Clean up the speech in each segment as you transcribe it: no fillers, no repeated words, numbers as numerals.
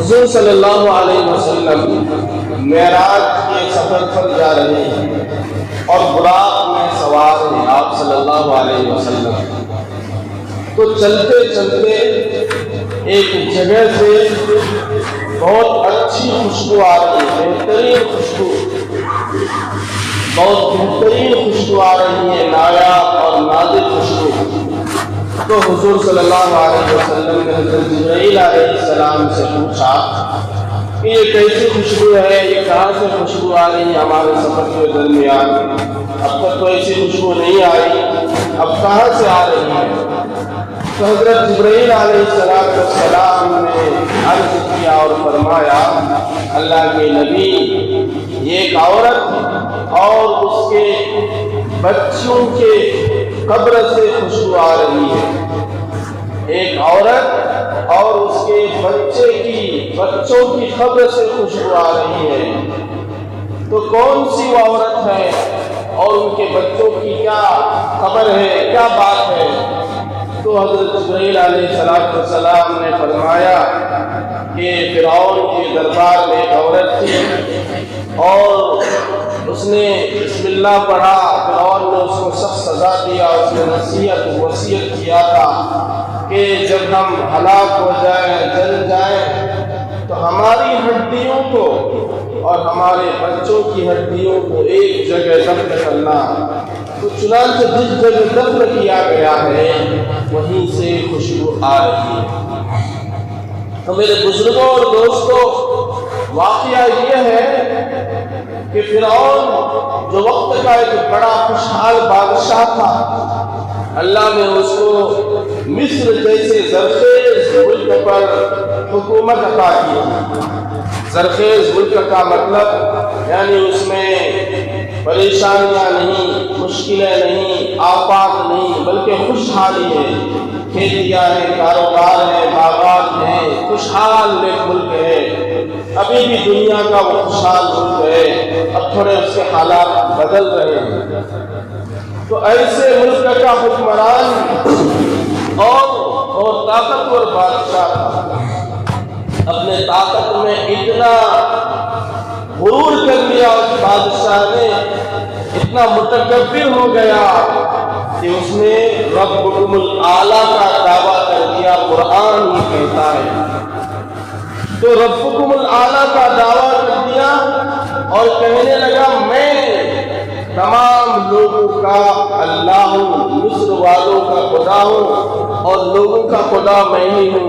حضور صلی اللہ علیہ وسلم معراج کے سفر پر جا رہے ہیں اور براق میں سوار ہیں آپ صلی اللہ علیہ وسلم. تو چلتے چلتے ایک جگہ سے بہت اچھی خوشبو آ رہی ہے، بہترین خوشبو، بہت بہترین خوشبو آ رہی ہے، نایاب اور نادر خوشبو. تو حضور صلی اللہ علیہ وسلم نے حضرت جبرائیل علیہ السلام سے پوچھا کہ یہ کیسی خوشبو ہے، یہ کہاں سے خوشبو آ رہی ہے ہمارے سفر کے درمیان؟ اب تک تو ایسی خوشبو نہیں آئی، اب کہاں سے آ رہی ہے؟ تو حضرت جبرائیل علیہ السلام نے عرض کیا اور فرمایا، اللہ کے نبی، یہ ایک عورت اور اس کے بچوں کے قبر سے خوشبو آ رہی ہے. ایک عورت اور اس کے بچوں کی قبر سے خوشبو آ رہی ہے. تو کون سی وہ عورت ہے اور ان کے بچوں کی کیا خبر ہے، کیا بات ہے؟ تو حضرت جبرائیل علیہ السلام نے فرمایا کہ فرعون کے دربار میں ایک عورت تھی اور اس نے بسم اللہ پڑھا. فرعون نے اس کو سخت سزا دیا. اس نے وصیت کیا تھا کہ جب ہم ہلاک ہو جائیں، جل جائیں، تو ہماری ہڈیوں کو اور ہمارے بچوں کی ہڈیوں کو ایک جگہ دفن کرنا. تو چنانچہ جس جگہ دفن کیا گیا ہے وہیں سے خوشبو آ رہی ہے. تو میرے بزرگوں اور دوستوں، واقعہ یہ ہے کہ فرعون جو وقت کا ایک بڑا خوشحال بادشاہ تھا، اللہ نے اس کو مصر جیسے زرخیز ملک پر حکومت عطا کی. زرخیز ملک کا مطلب یعنی اس میں پریشانیاں نہیں، مشکلیں نہیں، آفات نہیں، بلکہ خوشحالی ہے. کھیتیاں ہیں، کاروبار ہے، باغات ہیں، خوشحال ایک ملک ہے. ابھی بھی دنیا کا وہ خوشحال ملک ہے، اب تھوڑے اس کے حالات بدل رہے ہیں. تو ایسے ملک کا حکمران اور طاقتور بادشاہ تھا. اپنے طاقت میں اتنا غرور کر لیا اس بادشاہ نے، اتنا متکبر ہو گیا کہ اس نے ربکم الاعلیٰ کا دعویٰ کر دیا. قرآن یہ کہتا ہے. تو ربکم الاعلیٰ کا دعویٰ کر دیا اور کہنے لگا میں تمام لوگوں کا اللہ ہوں، مصر والوں کا خدا ہوں اور لوگوں کا خدا میں ہی ہوں.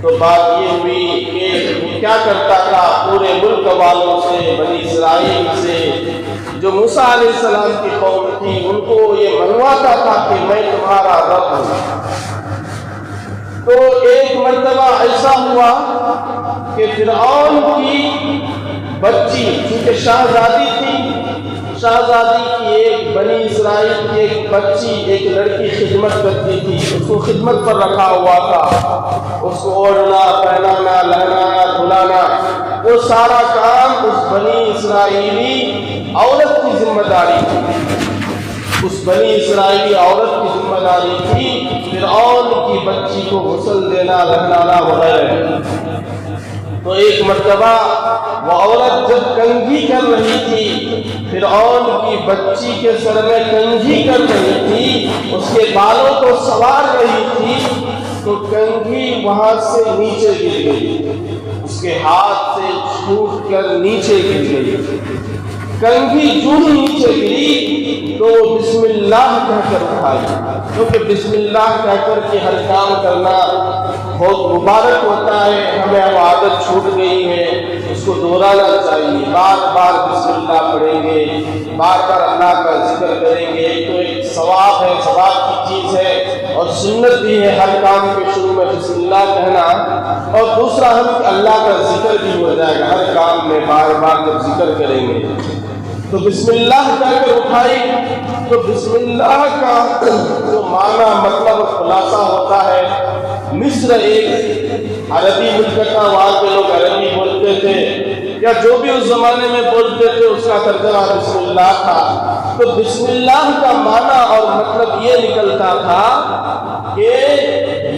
تو بات یہ ہوئی کہ وہ کیا کرتا تھا، پورے ملک والوں سے، بنی اسرائیل سے، جو موسیٰ علیہ السلام کی قوم تھی، ان کو یہ منواتا تھا کہ میں تمہارا رب ہوں. تو ایک مرتبہ ایسا ہوا کہ فرعون کی بچی، چونکہ شہزادی تھی، شہزادی کی ایک بنی اسرائیل کی ایک بچی، ایک لڑکی خدمت کرتی تھی. اس کو خدمت پر رکھا ہوا تھا. اس کو اوڑھنا، پہنانا، لہرانا، دھلانا، وہ سارا کام اس بنی اسرائیلی عورت کی ذمہ داری تھی. اس بنی اسرائیلی عورت کی ذمہ داری تھی فرعون کی بچی کو غسل دینا، لہرانا وغیرہ. تو ایک مرتبہ وہ عورت جب کنگھی کر رہی تھی، فرعون کی بچی کے سر میں کنگھی کر رہی تھی، اس کے بالوں کو سوار رہی تھی، تو کنگھی وہاں سے نیچے گر گئی، اس کے ہاتھ سے چھوٹ کر نیچے گر گئی. کنگھی جو ہی نیچے گری تو وہ بسم اللہ کہہ کر اٹھائی، کیونکہ بسم اللہ کہہ کر کے ہر کام کرنا بہت مبارک ہوتا ہے. ہمیں اب عادت چھوٹ گئی ہے، اس کو دہرانا چاہیے. بار بار بسم اللہ پڑھیں گے، بار بار اللہ کا ذکر کریں گے. تو ایک ثواب ہے، ثواب کی چیز ہے اور سنت بھی ہے ہر کام کے شروع میں بسم اللہ کہنا. اور دوسرا ہم اللہ کا ذکر بھی ہو جائے گا ہر کام میں، بار بار جب ذکر کریں گے. تو بسم اللہ کہہ کر اٹھائی. تو بسم اللہ کا جو معنی مطلب خلاصہ ہوتا ہے، مصر ایک عربی ملک تھا، وہاں کے لوگ عربی بولتے تھے یا جو بھی اس زمانے میں بولتے تھے اس کا ترجمہ بسم اللہ تھا. تو بسم اللہ کا معنی اور مطلب یہ نکلتا تھا کہ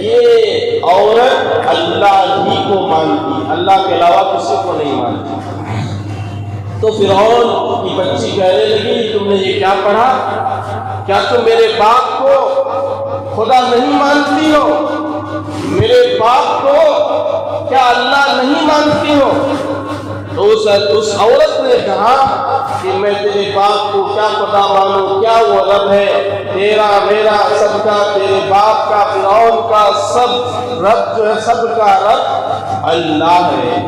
یہ عورت اللہ ہی کو مانتی، اللہ کے علاوہ کسی کو نہیں مانتی۔ تو فرعون کی بچی کہنے لگی تم نے یہ کیا پڑھا؟ کیا تم میرے باپ کو خدا نہیں مانتی ہو؟ میرے باپ کو کیا اللہ نہیں مانتی ہو؟ تو اس عورت نے کہا کہ میں تیرے باپ کو کیا خدا مانوں، کیا وہ رب ہے؟ تیرا میرا سب کا، تیرے باپ کا، فرعون کا، سب رب جو ہے سب کا رب اللہ ہے۔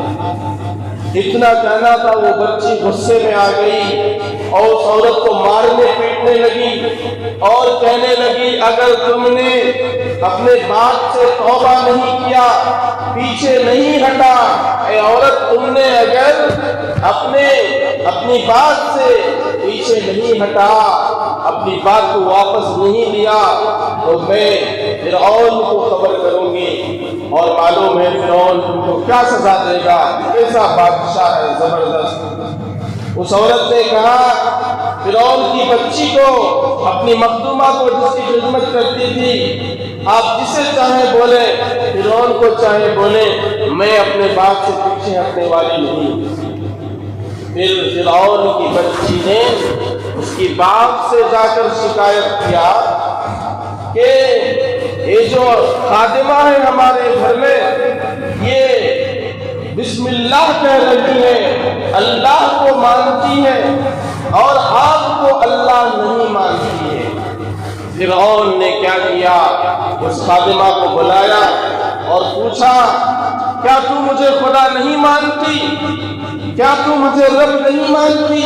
اتنا کہنا تھا، وہ بچی غصے میں آ گئی اور اس عورت کو مارنے پیٹنے لگی اور کہنے لگی اگر تم نے اپنے بات سے توبہ نہیں کیا، پیچھے نہیں ہٹا، اے عورت تم نے اگر اپنی بات سے پیچھے نہیں ہٹا، اپنی بات کو واپس نہیں لیا، تو میں فرعون کو خبر کروں گی اور معلوم ہے فرعون تم کو کیا سزا دے گا، کیسا بادشاہ ہے زبردست۔ اس عورت نے کہا فرعون کی بچی کو، اپنی مخدومہ کو جس کی خدمت کرتی تھی، آپ جسے چاہے بولے، فرعون کو چاہے بولے، میں اپنے بات سے پیچھے ہٹنے والی نہیں۔ پھر فرعون کی بچی نے اس کی باپ سے جا کر شکایت کیا کہ یہ جو خادمہ ہے ہمارے گھر میں، یہ بسم اللہ کہہ رہی ہے، اللہ کو مانتی ہے اور آپ کو اللہ نہیں مانتی ہے۔ فرعون نے کیا کیا، اس خادمہ کو بلایا اور پوچھا کیا تو مجھے خدا نہیں مانتی، کیا تو مجھے رب نہیں مانتی؟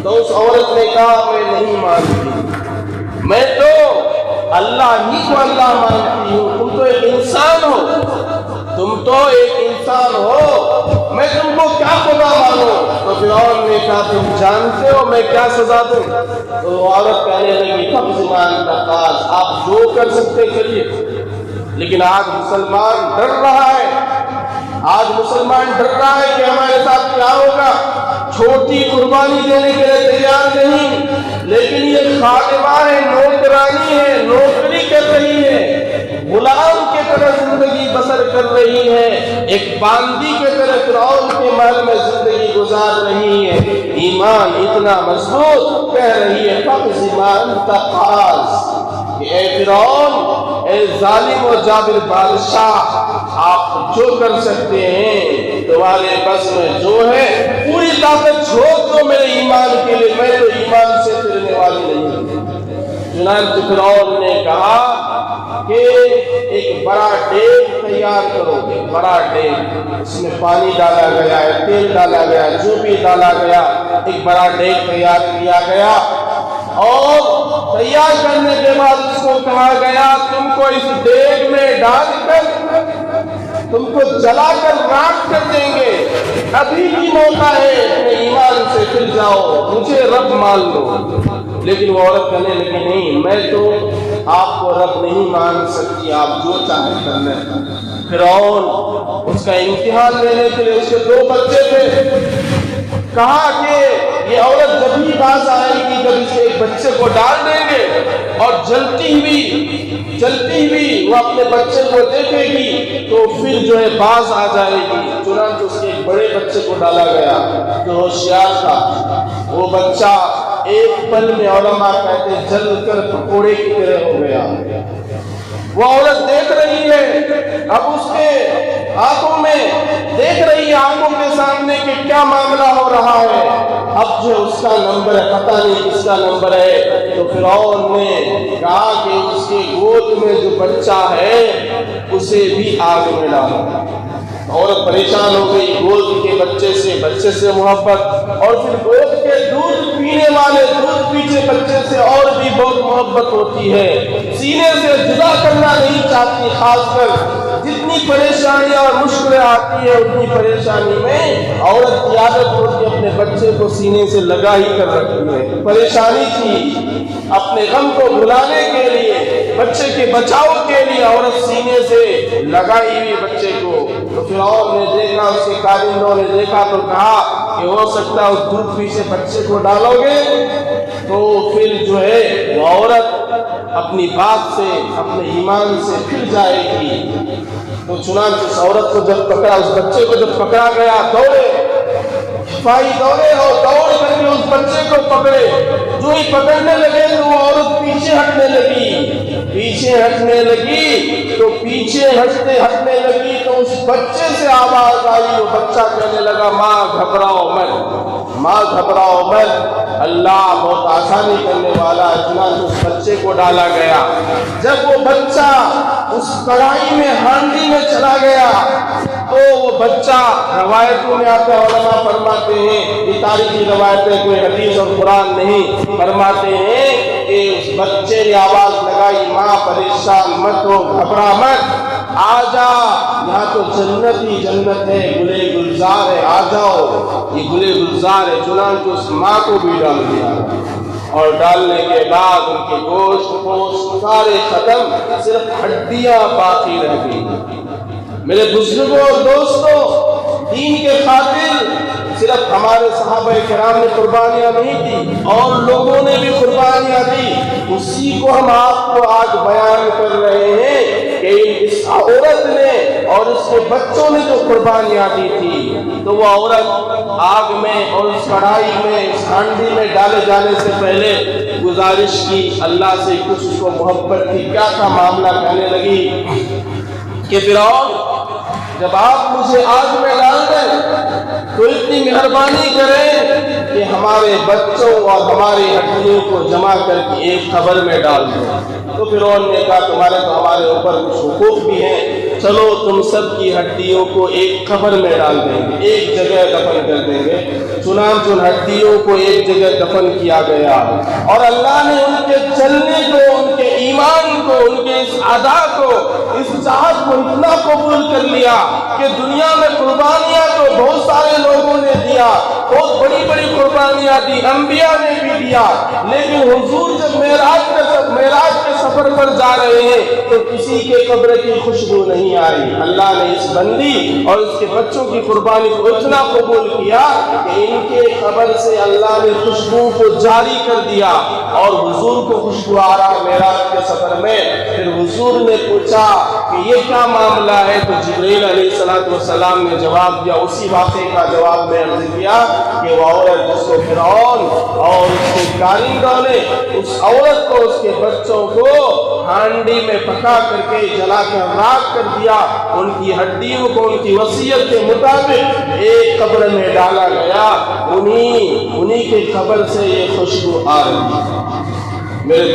تو اس عورت نے کہا میں نہیں مانتی، میں تو اللہ ہی کو اللہ مانتی ہوں، تم تو ایک انسان ہو، تم تو ایک انسان ہو، میں تم کو کیا خدا مانوں؟ تو فرعون نے کہا تم جانتے ہو میں کیا سزا دوں؟ تو وہ عورت کہنے لگی فَبِزِمَانِ تَقَاض، آپ جو کر سکتے کریے، لیکن آج مسلمان ڈر رہا ہے، آج مسلمان ڈر رہا ہے کہ ہمارے ساتھ کیا ہوگا، چھوٹی قربانی دینے کے لیے تیار نہیں، لیکن یہ خادمہ ہے، نوکرانی ہے، نوکری کر رہی ہے، غلام کی طرح زندگی بسر کر رہی ہے، ایک باندی کی طرح فرعون کے محل میں زندگی گزار رہی ہے، ایمان اتنا مضبوط، کہہ رہی ہے فَبِزِمَانِ تَقَاض کہ اے فرعون، اے ظالم و جابر بادشاہ، آپ جو کر سکتے ہیں، تمہارے بس میں جو ہے پوری طاقت چھوڑ دو میرے ایمان کے لیے، میں تو ایمان سے پھرنے والی نہیں ہوں۔ چنانچہ فرعون نے کہا کہ ایک بڑا دیگ تیار کرو، ایک بڑا دیگ، اس میں پانی ڈالا گیا ہے، تیل ڈالا گیا، جو بھی ڈالا گیا، ایک بڑا دیگ تیار کیا گیا اور تیار کرنے کے بعد اس کو کہا گیا تم کو اس دیگ میں ڈال کر تم کو جلا کر راکھ کر دیں گے، ابھی بھی موقع ہے، اپنے ایمان سے پھر جاؤ، مجھے رب مان لو۔ لیکن وہ عورت کہنے لگی نہیں، میں تو آپ کو رب نہیں مان سکتی، آپ جو چاہیں کرنے۔ فرعون اس کا امتحان لینے کے لیے، اس کے 2 بچے تھے، کہا کہ یہ عورت جب ہی باز آئے گی، جب اسے ایک بچے کو ڈال دیں گے اور جلتی ہوئی وہ اپنے بچے کو دیکھے گی تو پھر جو ہے باز آ جائے گی۔ چنانچہ اس کے ایک بڑے بچے کو ڈالا گیا جو ہوشیار تھا، وہ بچہ ایک پل میں علماء کہتے جل کر پکوڑے کی طرح ہو گیا۔ وہ عورت دیکھ رہی ہے، اب اس کے آنکھوں میں دیکھ رہی ہے، آنکھوں کے سامنے کہ کیا معاملہ ہو رہا ہے، اب جو اس کا نمبر ہے، پتہ نہیں کس کا نمبر ہے۔ تو فرعون نے کہا کہ اس کے گود میں جو بچہ ہے اسے بھی آگ میں ڈالو۔ عورت پریشان ہو گئی، گود کے بچے سے محبت، اور پھر گود کے دودھ پینے والے دودھ پیچھے بچے سے اور بھی بہت محبت ہوتی ہے، سینے سے جدا کرنا نہیں چاہتی۔ خاص کر جتنی پریشانیاں اور مشکلیں آتی ہے اتنی پریشانی میں عورت کی عادت ہوتی ہے اپنے بچے کو سینے سے لگا ہی کر رکھتی ہے۔ پریشانی تھی، اپنے غم کو بھلانے کے لیے، بچے کے بچاؤ کے لیے عورت سینے سے لگائی ہوئی بچے کو۔ تو فرعون نے دیکھا، اس کے کارندوں نے دیکھا تو کہا کہ ہو سکتا ہے اس دودھ پیچھے بچے کو ڈالو گے تو پھر جو ہے وہ عورت اپنی بات سے، اپنے ایمان سے پھر جائے گی۔ تو چنانچہ اس عورت کو جب پکڑا، اس بچے کو جب پکڑا گیا، دوڑے سپاہی دوڑے اور دوڑ کر کے اس بچے کو پکڑے۔ جو ہی پکڑنے لگے تو وہ عورت پیچھے ہٹنے لگی تو پیچھے ہٹنے لگی تو اس بچے سے آواز آئی۔ وہ بچہ کہنے لگا ماں گھبراؤ مت، اللہ بہت آسانی کرنے والا ہے۔ چنانچہ اس بچے کو ڈالا گیا۔ جب وہ بچہ اس کڑھائی میں، ہانڈی میں چلا گیا تو وہ بچہ، روایتوں میں آتا ہے، علماء فرماتے ہیں، یہ تاریخی روایت ہے، کوئی حدیث اور قرآن نہیں، فرماتے ہیں کہ اس بچے نے آواز لگائی ماں پریشان مت ہو، گھبرا مت، آ جا، یہاں تو جنت ہی جنت ہے، گلے گلزار ہے، آ جاؤ، یہ گلے گلزار ہے۔ چنانچہ اس ماں کو بھی ڈال دیا اور ڈالنے کے بعد ان کے گوشت سارے ختم، صرف ہڈیاں باقی رہ گئی۔ میرے بزرگوں اور دوستوں، دین کے خاطر صرف ہمارے صحابہ کرام نے قربانیاں نہیں دی، اور لوگوں نے بھی قربانیاں دی۔ اسی کو ہم آپ کو آج بیان کر رہے ہیں کہ اس عورت نے اور اس کے بچوں نے جو قربانیاں دی تھی، تو وہ عورت آگ میں اور اس کڑھائی میں، اس ہانڈی میں ڈالے جانے سے پہلے گزارش کی اللہ سے، کچھ اس کو محبت کی، کیا تھا معاملہ، کہنے لگی کہ فرعون جب آپ مجھے آگ میں ڈال دیں تو اتنی مہربانی کریں کہ ہمارے بچوں اور ہماری ہڈیوں کو جمع کر کے ایک قبر میں ڈال دیں۔ تو فرعون نے کہا تمہارے تو ہمارے اوپر کچھ حقوق بھی ہیں، چلو تم سب کی ہڈیوں کو ایک قبر میں ڈال دیں گے، ایک جگہ دفن کر دیں گے۔ چنانچہ ان ہڈیوں کو ایک جگہ دفن کیا گیا، اور اللہ نے ان کے چلنے کو، ان کے ایمان کو، ان کے اس ادا کو، اس چاہت کو اتنا قبول کر لیا کہ دنیا میں قربانیاں تو بہت سارے لوگوں نے دیا، بہت بڑی بڑی قربانیاں دی، انبیاء نے بھی دیا، لیکن حضور جب معراج کے سفر پر جا رہے ہیں تو کسی کے قبر کی خوشبو نہیں آئی۔ اللہ نے اس بندی اور اس کے بچوں کی قربانی کو اتنا قبول کیا کہ ان کے قبر سے اللہ نے خوشبو کو جاری کر دیا، اور حضور کو خوشبو آ رہا معراج کے سفر میں۔ پھر حضور نے پوچھا کہ یہ کیا معاملہ ہے، تو جبرائیل علیہ السلام نے جواب دیا، اسی واقعے کا جواب میں عرض کیا کہ وہ عورت جس کو فرعون اور اس کے کارندوں نے، اس عورت کو، اس کے بچوں کو ہانڈی میں پکا کر کے جلا کر راکھ کر دیا، ان کی ہڈیوں کو ان کی وصیت کے مطابق ایک قبر میں ڈالا گیا، انہی کے قبر سے یہ خوشبو آ رہی ہے۔ میرے